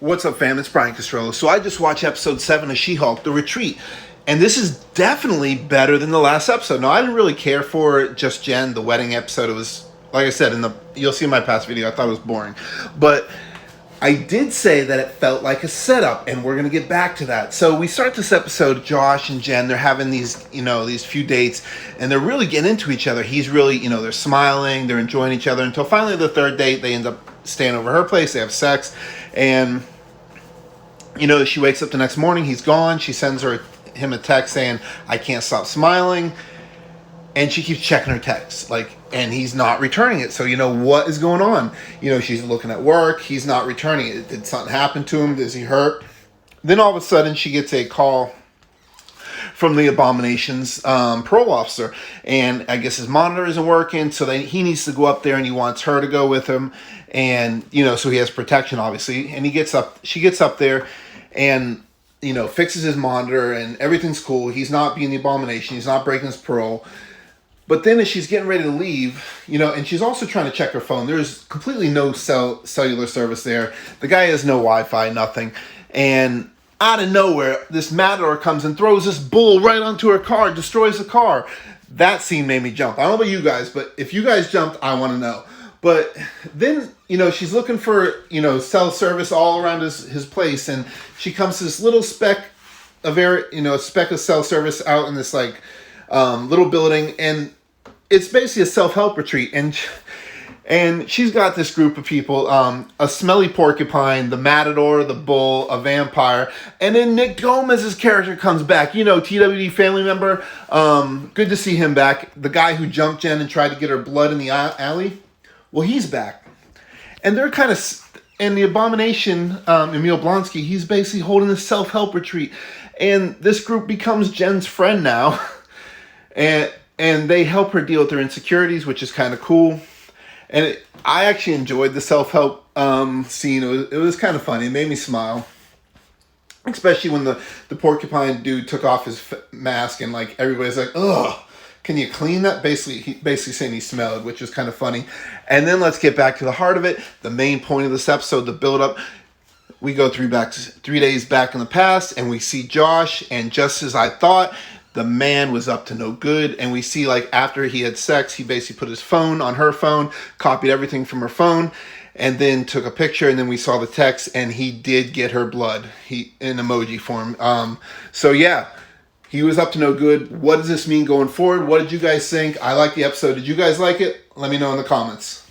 What's up, fam? It's Brian Castrello. So I just watched episode 7 of She-Hulk, The Retreat. And this is definitely better than the last episode. Now, I didn't really care for just Jen, the wedding episode. It was, like I said, you'll see in my past video, I thought it was boring. But I did say that it felt like a setup, and we're going to get back to that. So we start this episode, Josh and Jen, they're having these few dates, and they're really getting into each other. He's really, they're smiling, they're enjoying each other, until finally the third date, they end up staying over her place, they have sex, and she wakes up the next morning, he's gone. She sends him a text saying, I can't stop smiling. And she keeps checking her texts, and he's not returning it. So, what is going on? She's looking at work. He's not returning it. Did something happen to him? Is he hurt? Then all of a sudden, she gets a call from the Abomination's parole officer. And I guess his monitor isn't working. So he needs to go up there, and he wants her to go with him. And, so he has protection, obviously. And she gets up there and, fixes his monitor, and everything's cool. He's not being the Abomination. He's not breaking his parole. But then as she's getting ready to leave, and she's also trying to check her phone. There's completely no cellular service there. The guy has no Wi-Fi, nothing. And out of nowhere, this Matador comes and throws this bull right onto her car, destroys the car. That scene made me jump. I don't know about you guys, but if you guys jumped, I want to know. But then, she's looking for, cell service all around his place. And she comes to this little speck of cell service out in this, little building, and it's basically a self-help retreat, and she's got this group of people, a smelly porcupine, the Matador, the bull, a vampire, and then Nick Gomez's character comes back, TWD family member. Good to see him back. The guy who jumped Jen and tried to get her blood in the alley, well, he's back, and they're kind of, and the Abomination, Emil Blonsky, he's basically holding a self-help retreat, and this group becomes Jen's friend now. And they help her deal with her insecurities, which is kind of cool. And I actually enjoyed the self-help scene. It was kind of funny. It made me smile. Especially when the porcupine dude took off his mask and everybody's like, ugh, can you clean that? Basically saying he smelled, which was kind of funny. And then let's get back to the heart of it. The main point of this episode, the build-up. We go 3 days back in the past, and we see Josh, and just as I thought, the man was up to no good. And we see after he had sex, he basically put his phone on her phone, copied everything from her phone, and then took a picture. And then we saw the text, and he did get her blood in emoji form. So yeah, he was up to no good. What does this mean going forward? What did you guys think? I like the episode. Did you guys like it? Let me know in the comments.